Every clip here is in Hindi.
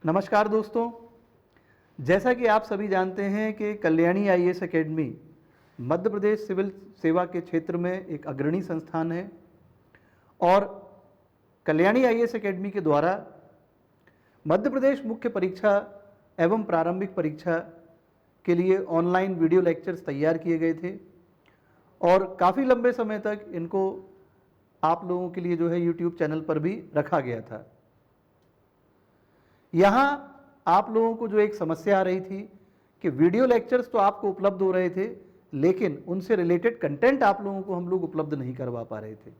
नमस्कार दोस्तों, जैसा कि आप सभी जानते हैं कि Kalyani IAS academy Madhya Pradesh civil सेवा के क्षेत्र में एक अग्रणी संस्थान है और कल्याणी आईएएस एकेडमी के द्वारा मध्य प्रदेश मुख्य परीक्षा एवं प्रारंभिक परीक्षा के लिए ऑनलाइन वीडियो लेक्चर्स तैयार किए गए थे और काफ़ी लंबे समय तक इनको आप लोगों के लिए जो है यूट्यूब चैनल पर भी रखा गया था। यहाँ आप लोगों को जो एक समस्या आ रही थी कि वीडियो लेक्चर्स तो आपको उपलब्ध हो रहे थे, लेकिन उनसे रिलेटेड कंटेंट आप लोगों को हम लोग उपलब्ध नहीं करवा पा रहे थे।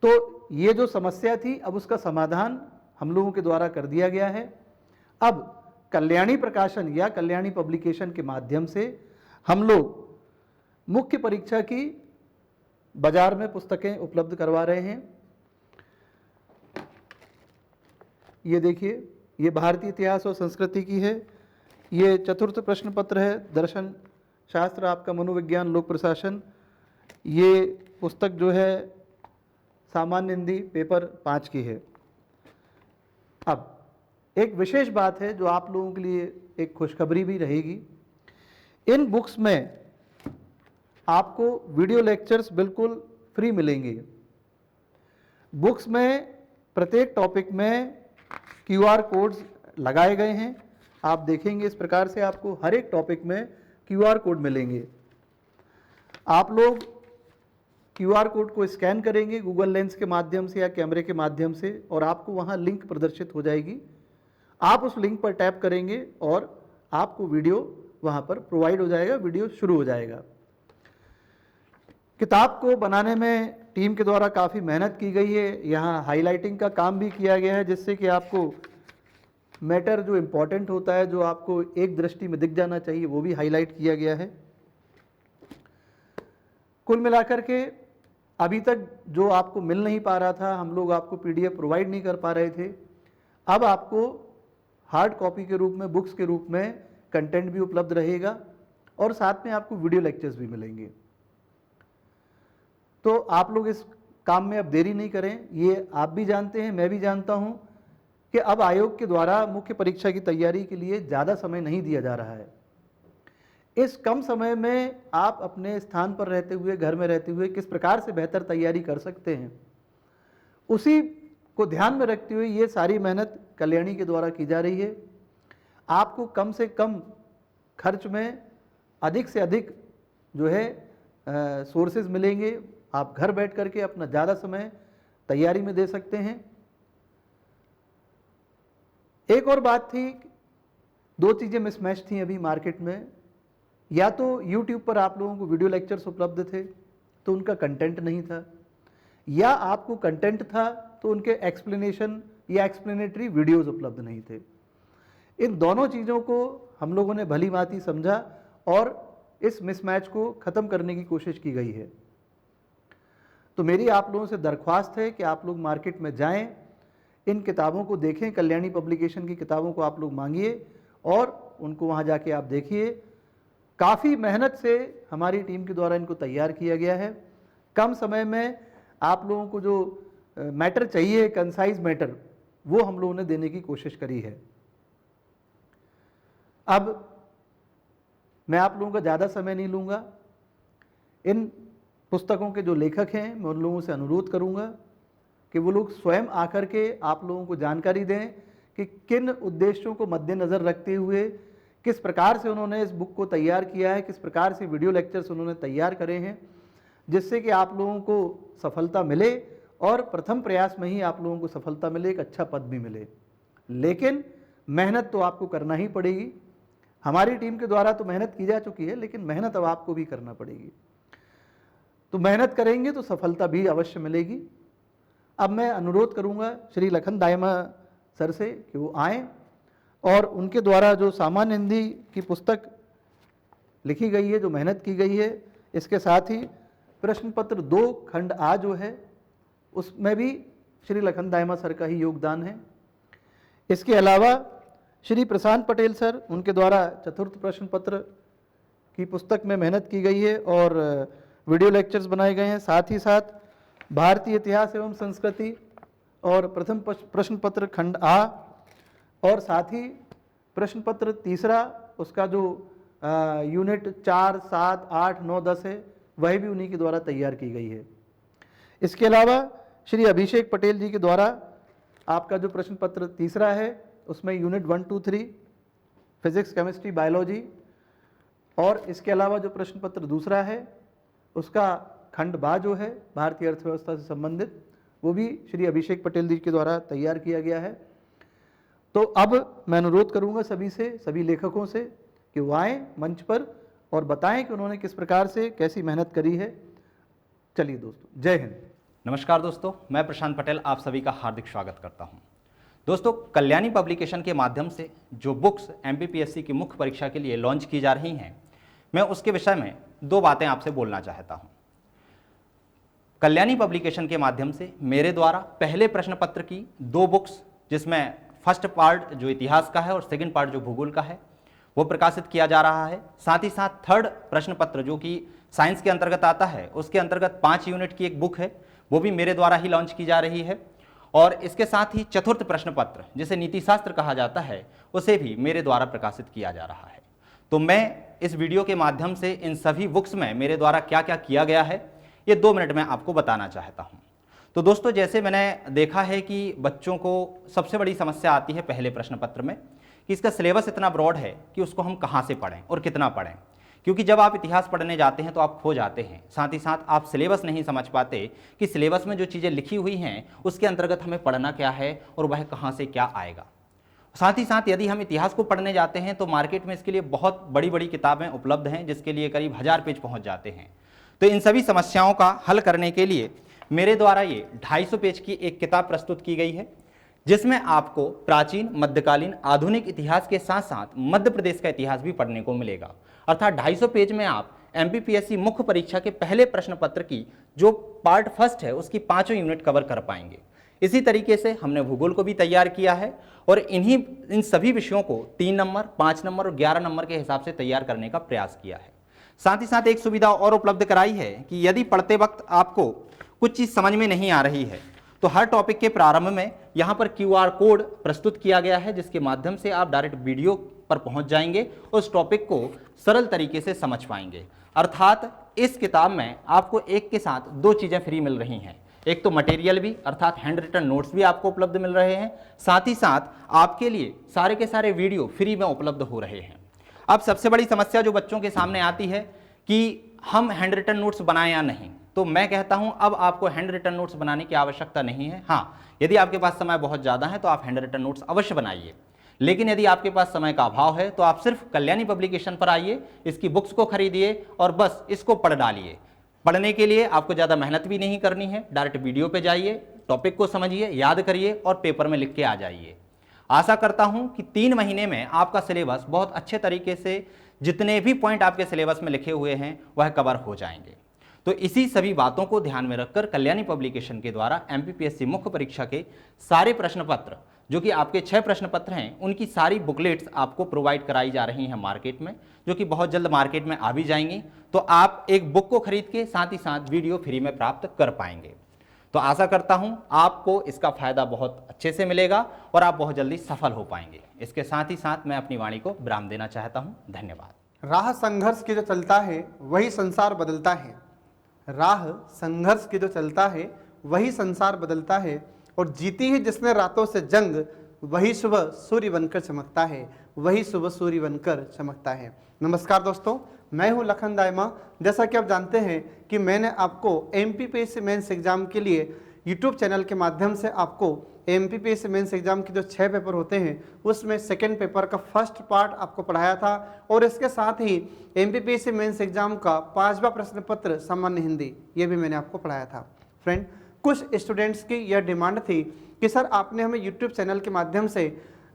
तो ये जो समस्या थी, अब उसका समाधान हम लोगों के द्वारा कर दिया गया है। अब कल्याणी प्रकाशन या कल्याणी पब्लिकेशन के माध्यम से हम लोग मुख्य परीक्षा की बाजार में पुस्तकें उपलब्ध करवा रहे हैं। ये देखिए, ये भारतीय इतिहास और संस्कृति की है, ये चतुर्थ प्रश्न पत्र है, दर्शन शास्त्र आपका मनोविज्ञान लोक प्रशासन। ये पुस्तक जो है सामान्य हिंदी पेपर 5 की है। अब एक विशेष बात है जो आप लोगों के लिए एक खुशखबरी भी रहेगी। इन बुक्स में आपको वीडियो लेक्चर्स बिल्कुल फ्री मिलेंगे। बुक्स में प्रत्येक टॉपिक में QR कोड्स लगाए गए हैं। आप देखेंगे इस प्रकार से आपको हर एक टॉपिक में QR कोड मिलेंगे। आप लोग QR कोड को स्कैन करेंगे गूगल लेंस के माध्यम से या कैमरे के माध्यम से और आपको वहां लिंक प्रदर्शित हो जाएगी। आप उस लिंक पर टैप करेंगे और आपको वीडियो वहां पर प्रोवाइड हो जाएगा, वीडियो शुरू हो जाएगा। किताब को बनाने में टीम के द्वारा काफ़ी मेहनत की गई है। यहाँ हाइलाइटिंग का काम भी किया गया है, जिससे कि आपको मैटर जो इम्पोर्टेंट होता है, जो आपको एक दृष्टि में दिख जाना चाहिए, वो भी हाईलाइट किया गया है। कुल मिलाकर के अभी तक जो आपको मिल नहीं पा रहा था, हम लोग आपको PDF प्रोवाइड नहीं कर पा रहे थे, अब आपको हार्ड कॉपी के रूप में, बुक्स के रूप में कंटेंट भी उपलब्ध रहेगा और साथ में आपको वीडियो लेक्चर्स भी मिलेंगे। तो आप लोग इस काम में अब देरी नहीं करें। ये आप भी जानते हैं, मैं भी जानता हूं कि अब आयोग के द्वारा मुख्य परीक्षा की तैयारी के लिए ज़्यादा समय नहीं दिया जा रहा है। इस कम समय में आप अपने स्थान पर रहते हुए, घर में रहते हुए किस प्रकार से बेहतर तैयारी कर सकते हैं, उसी को ध्यान में रखते हुए ये सारी मेहनत कल्याणी के द्वारा की जा रही है। आपको कम से कम खर्च में अधिक से अधिक जो है सोर्सेज मिलेंगे। आप घर बैठ करके अपना ज़्यादा समय तैयारी में दे सकते हैं। एक और बात थी, दो चीज़ें मिसमैच थी अभी मार्केट में। या तो YouTube पर आप लोगों को वीडियो लेक्चर्स उपलब्ध थे तो उनका कंटेंट नहीं था, या आपको कंटेंट था तो उनके एक्सप्लेनेशन या एक्सप्लेनेटरी वीडियोस उपलब्ध नहीं थे। इन दोनों चीज़ों को हम लोगों ने भली भांति समझा और इस मिसमैच को ख़त्म करने की कोशिश की गई है। तो मेरी आप लोगों से दरख्वास्त है कि आप लोग मार्केट में जाएं, इन किताबों को देखें, कल्याणी पब्लिकेशन की किताबों को आप लोग मांगिए और उनको वहां जाके आप देखिए। काफ़ी मेहनत से हमारी टीम के द्वारा इनको तैयार किया गया है। कम समय में आप लोगों को जो मैटर चाहिए, कंसाइज मैटर, वो हम लोगों ने देने की कोशिश करी है। अब मैं आप लोगों का ज़्यादा समय नहीं लूँगा। इन पुस्तकों के जो लेखक हैं, मैं उन लोगों से अनुरोध करूंगा कि वो लोग स्वयं आकर के आप लोगों को जानकारी दें कि किन उद्देश्यों को मद्देनज़र रखते हुए किस प्रकार से उन्होंने इस बुक को तैयार किया है, किस प्रकार से वीडियो लेक्चर्स उन्होंने तैयार करे हैं, जिससे कि आप लोगों को सफलता मिले और प्रथम प्रयास में ही आप लोगों को सफलता मिले, एक अच्छा पद भी मिले। लेकिन मेहनत तो आपको करना ही पड़ेगी। हमारी टीम के द्वारा तो मेहनत की जा चुकी है, लेकिन मेहनत अब आपको भी करना पड़ेगी। तो मेहनत करेंगे तो सफलता भी अवश्य मिलेगी। अब मैं अनुरोध करूंगा श्री लखन दायमा सर से कि वो आएँ और उनके द्वारा जो सामान्य हिंदी की पुस्तक लिखी गई है, जो मेहनत की गई है, इसके साथ ही प्रश्न पत्र 2 खंड आ जो है, उसमें भी श्री लखन दायमा सर का ही योगदान है। इसके अलावा श्री प्रशांत पटेल सर, उनके द्वारा चतुर्थ प्रश्न पत्र की पुस्तक में मेहनत की गई है और वीडियो लेक्चर्स बनाए गए हैं। साथ ही साथ भारतीय इतिहास एवं संस्कृति और प्रथम प्रश्न पत्र खंड आ और साथ ही प्रश्न पत्र तीसरा उसका जो यूनिट 4, 7, 8, 9, 10 है वह भी उन्हीं के द्वारा तैयार की गई है। इसके अलावा श्री अभिषेक पटेल जी के द्वारा आपका जो प्रश्न पत्र तीसरा है उसमें यूनिट 1, 2, 3 फिजिक्स, केमिस्ट्री, बायोलॉजी, और इसके अलावा जो प्रश्न पत्र दूसरा है उसका खंड बा जो है भारतीय अर्थव्यवस्था से संबंधित, वो भी श्री अभिषेक पटेल जी के द्वारा तैयार किया गया है। तो अब मैं अनुरोध करूंगा सभी से, सभी लेखकों से कि वो आएँ मंच पर और बताएं कि उन्होंने किस प्रकार से कैसी मेहनत करी है। चलिए दोस्तों, जय हिंद। नमस्कार दोस्तों, मैं प्रशांत पटेल आप सभी का हार्दिक स्वागत करता हूं। दोस्तों, कल्याणी पब्लिकेशन के माध्यम से जो बुक्स एमपीपीएससी की मुख्य परीक्षा के लिए लॉन्च की जा रही हैं, मैं उसके विषय में दो बातें आपसे बोलना चाहता हूं। कल्याणी पब्लिकेशन के माध्यम से मेरे द्वारा पहले प्रश्न पत्र की दो बुक्स, जिसमें फर्स्ट पार्ट जो इतिहास का है और सेकंड पार्ट जो भूगोल का है, वो प्रकाशित किया जा रहा है। साथ ही साथ थर्ड प्रश्न पत्र जो कि साइंस के अंतर्गत आता है, उसके अंतर्गत 5 यूनिट की एक बुक है, वो भी मेरे द्वारा ही लॉन्च की जा रही है। और इसके साथ ही चतुर्थ प्रश्न पत्र जिसे नीति शास्त्र कहा जाता है, उसे भी मेरे द्वारा प्रकाशित किया जा रहा है। तो मैं इस वीडियो के माध्यम से इन सभी बुक्स में मेरे द्वारा क्या क्या किया गया है, ये 2 मिनट में आपको बताना चाहता हूँ। तो दोस्तों, जैसे मैंने देखा है कि बच्चों को सबसे बड़ी समस्या आती है पहले प्रश्न पत्र में कि इसका सिलेबस इतना ब्रॉड है कि उसको हम कहाँ से पढ़ें और कितना पढ़ें। क्योंकि जब आप इतिहास पढ़ने जाते हैं तो आप खो जाते हैं, साथ ही साथ आप सिलेबस नहीं समझ पाते कि सिलेबस में जो चीज़ें लिखी हुई हैं उसके अंतर्गत हमें पढ़ना क्या है और वह कहाँ से क्या आएगा। साथ ही साथ यदि हम इतिहास को पढ़ने जाते हैं तो मार्केट में इसके लिए बहुत बड़ी बड़ी किताबें उपलब्ध हैं, जिसके लिए करीब 1000 पेज पहुँच जाते हैं। तो इन सभी समस्याओं का हल करने के लिए मेरे द्वारा ये 250 पेज की एक किताब प्रस्तुत की गई है, जिसमें आपको प्राचीन, मध्यकालीन, आधुनिक इतिहास के साथ साथ मध्य प्रदेश का इतिहास भी पढ़ने को मिलेगा। अर्थात 250 पेज में आप एमपीपीएससी मुख्य परीक्षा के पहले प्रश्न पत्र की जो पार्ट फर्स्ट है उसकी 5 यूनिट कवर कर पाएंगे। इसी तरीके से हमने भूगोल को भी तैयार किया है और इन सभी विषयों को 3 नंबर, 5 नंबर और 11 नंबर के हिसाब से तैयार करने का प्रयास किया है। साथ ही साथ एक सुविधा और उपलब्ध कराई है कि यदि पढ़ते वक्त आपको कुछ चीज़ समझ में नहीं आ रही है तो हर टॉपिक के प्रारंभ में यहाँ पर QR कोड प्रस्तुत किया गया है, जिसके माध्यम से आप डायरेक्ट वीडियो पर पहुँच जाएंगे और उस टॉपिक को सरल तरीके से समझ पाएंगे। अर्थात इस किताब में आपको एक के साथ 2 चीज़ें फ्री मिल रही हैं। एक तो मटेरियल भी, अर्थात हैंड रिटन नोट्स भी आपको उपलब्ध मिल रहे हैं, साथ ही साथ आपके लिए सारे के सारे वीडियो फ्री में उपलब्ध हो रहे हैं। अब सबसे बड़ी समस्या जो बच्चों के सामने आती है कि हम हैंड रिटन नोट्स बनाएं या नहीं, तो मैं कहता हूं अब आपको हैंड रिटन नोट्स बनाने की आवश्यकता नहीं है। हाँ, यदि आपके पास समय बहुत ज़्यादा है तो आप हैंड रिटन नोट्स अवश्य बनाइए, लेकिन यदि आपके पास समय का अभाव है तो आप सिर्फ कल्याणी पब्लिकेशन पर आइए, इसकी बुक्स को खरीदिए और बस इसको पढ़ डालिए। पढ़ने के लिए आपको ज़्यादा मेहनत भी नहीं करनी है, डायरेक्ट वीडियो पे जाइए, टॉपिक को समझिए, याद करिए और पेपर में लिख के आ जाइए। आशा करता हूं कि 3 महीने में आपका सिलेबस बहुत अच्छे तरीके से जितने भी पॉइंट आपके सिलेबस में लिखे हुए हैं वह कवर हो जाएंगे। तो इसी सभी बातों को ध्यान में रखकर कल्याणी पब्लिकेशन के द्वारा एमपीपीएससी मुख्य परीक्षा के सारे प्रश्न पत्र, जो कि आपके 6 प्रश्न पत्र हैं, उनकी सारी बुकलेट्स आपको प्रोवाइड कराई जा रही हैं मार्केट में, जो कि बहुत जल्द मार्केट में आ भी जाएंगी। तो आप एक बुक को खरीद के साथ ही साथ वीडियो फ्री में प्राप्त कर पाएंगे। तो आशा करता हूं आपको इसका फायदा बहुत अच्छे से मिलेगा और आप बहुत जल्दी सफल हो पाएंगे। इसके साथ ही साथ मैं अपनी वाणी को विराम देना चाहता हूं। धन्यवाद। राह संघर्ष की जो चलता है वही संसार बदलता है। राह संघर्ष की जो चलता है वही संसार बदलता है, और जीती है जिसने रातों से जंग, वही सुबह सूर्य बनकर चमकता है, वही सुबह सूर्य बनकर चमकता है। नमस्कार दोस्तों, मैं हूं लखन दाइमा। जैसा कि आप जानते हैं कि मैंने आपको एमपीपीएससी मेंस एग्जाम के लिए यूट्यूब चैनल के माध्यम से आपको एमपीपीएससी मेंस एग्जाम के जो 6 पेपर होते हैं उसमें सेकंड पेपर का फर्स्ट पार्ट आपको पढ़ाया था, और इसके साथ ही एमपीपीएससी मेंस एग्जाम का 5वां प्रश्न पत्र सामान्य हिंदी, ये भी मैंने आपको पढ़ाया था। फ्रेंड, कुछ स्टूडेंट्स की यह डिमांड थी कि सर आपने हमें यूट्यूब चैनल के माध्यम से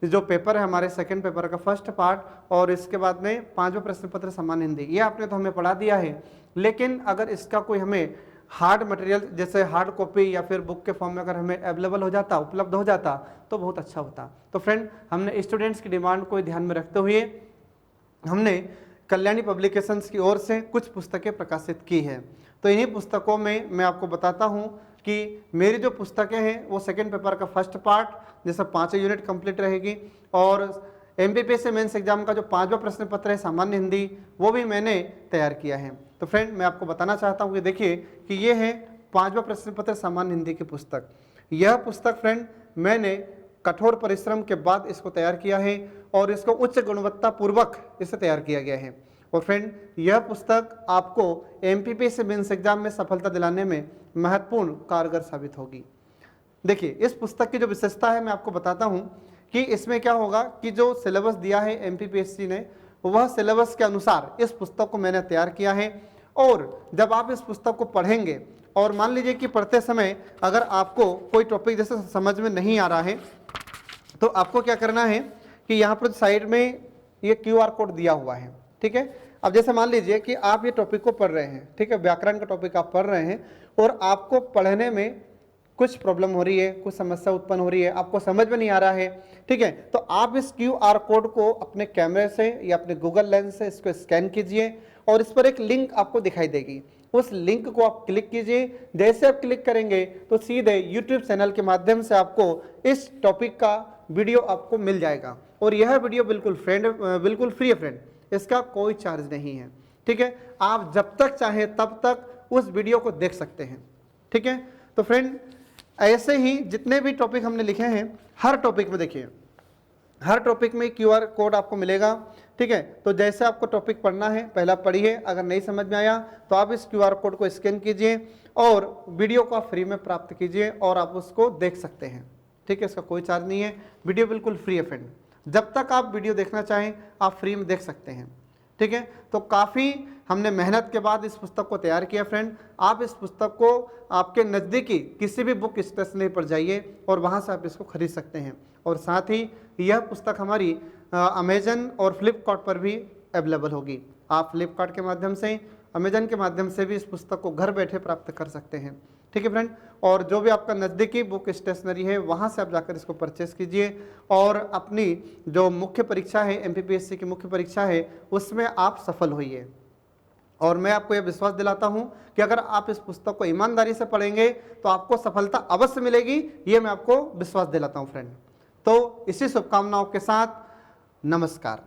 जो पेपर है हमारे सेकंड पेपर का फर्स्ट पार्ट और इसके बाद में 5वां प्रश्न पत्र सामान्य हिंदी, ये आपने तो हमें पढ़ा दिया है, लेकिन अगर इसका कोई हमें हार्ड मटेरियल जैसे हार्ड कॉपी या फिर बुक के फॉर्म में अगर हमें अवेलेबल हो जाता, उपलब्ध हो जाता तो बहुत अच्छा होता। तो फ्रेंड, हमने स्टूडेंट्स की डिमांड को ध्यान में रखते हुए हमने कल्याणी पब्लिकेशंस की ओर से कुछ पुस्तकें प्रकाशित की है। तो इन्हीं पुस्तकों में मैं आपको बताता हूँ कि मेरी जो पुस्तकें हैं वो सेकंड पेपर का फर्स्ट पार्ट जैसे 5 यूनिट कंप्लीट रहेगी, और एमपीपीएससी मेंस एग्जाम का जो 5वां प्रश्न पत्र है सामान्य हिंदी वो भी मैंने तैयार किया है। तो फ्रेंड मैं आपको बताना चाहता हूँ कि देखिए कि ये है 5वां प्रश्न पत्र सामान्य हिंदी की पुस्तक। यह पुस्तक फ्रेंड मैंने कठोर परिश्रम के बाद इसको तैयार किया है और इसको उच्च गुणवत्ता पूर्वक इसे तैयार किया गया है। और फ्रेंड यह पुस्तक आपको एमपीपीएससी मेंस एग्जाम में सफलता दिलाने में महत्वपूर्ण कारगर साबित होगी। देखिए इस पुस्तक की जो विशेषता है मैं आपको बताता हूं कि इसमें क्या होगा कि जो सिलेबस दिया है एमपीपीएससी ने वह सिलेबस के अनुसार इस पुस्तक को मैंने तैयार किया है। और जब आप इस पुस्तक को पढ़ेंगे और मान लीजिए कि पढ़ते समय अगर आपको कोई टॉपिक जैसे समझ में नहीं आ रहा है तो आपको क्या करना है कि यहाँ पर साइड में ये QR कोड दिया हुआ है, ठीक है। अब जैसे मान लीजिए कि आप ये टॉपिक को पढ़ रहे हैं, ठीक है, व्याकरण का टॉपिक आप पढ़ रहे हैं और आपको पढ़ने में कुछ प्रॉब्लम हो रही है, कुछ समस्या उत्पन्न हो रही है, आपको समझ में नहीं आ रहा है, ठीक है, तो आप इस QR कोड को अपने कैमरे से या अपने गूगल लेंस से इसको स्कैन कीजिए और इस पर एक लिंक आपको दिखाई देगी, उस लिंक को आप क्लिक कीजिए। जैसे आप क्लिक करेंगे तो सीधे YouTube चैनल के माध्यम से आपको इस टॉपिक का वीडियो आपको मिल जाएगा और यह वीडियो बिल्कुल फ्री है फ्रेंड, इसका कोई चार्ज नहीं है, ठीक है। आप जब तक चाहे तब तक उस वीडियो को देख सकते हैं, ठीक है। तो फ्रेंड ऐसे ही जितने भी टॉपिक हमने लिखे हैं हर टॉपिक में देखिए, हर टॉपिक में QR कोड आपको मिलेगा, ठीक है। तो जैसे आपको टॉपिक पढ़ना है पहला पढ़िए, अगर नहीं समझ में आया तो आप इस QR कोड को स्कैन कीजिए और वीडियो को आप फ्री में प्राप्त कीजिए और आप उसको देख सकते हैं, ठीक है। इसका कोई चार्ज नहीं है, वीडियो बिल्कुल फ्री है फ्रेंड, जब तक आप वीडियो देखना चाहें आप फ्री में देख सकते हैं, ठीक है। तो काफ़ी हमने मेहनत के बाद इस पुस्तक को तैयार किया फ्रेंड। आप इस पुस्तक को आपके नज़दीकी किसी भी बुक स्टेशनरी पर जाइए और वहाँ से आप इसको खरीद सकते हैं। और साथ ही यह पुस्तक हमारी अमेजन और फ्लिपकार्ट पर भी अवेलेबल होगी। आप फ्लिपकार्ट के माध्यम से, अमेजन के माध्यम से भी इस पुस्तक को घर बैठे प्राप्त कर सकते हैं, ठीक है फ्रेंड। और जो भी आपका नज़दीकी बुक स्टेशनरी है वहाँ से आप जाकर इसको परचेस कीजिए और अपनी जो मुख्य परीक्षा है एमपीपीएससी की मुख्य परीक्षा है उसमें आप सफल होइए। और मैं आपको यह विश्वास दिलाता हूं कि अगर आप इस पुस्तक को ईमानदारी से पढ़ेंगे तो आपको सफलता अवश्य मिलेगी, ये मैं आपको विश्वास दिलाता हूं फ्रेंड। तो इसी शुभकामनाओं के साथ नमस्कार।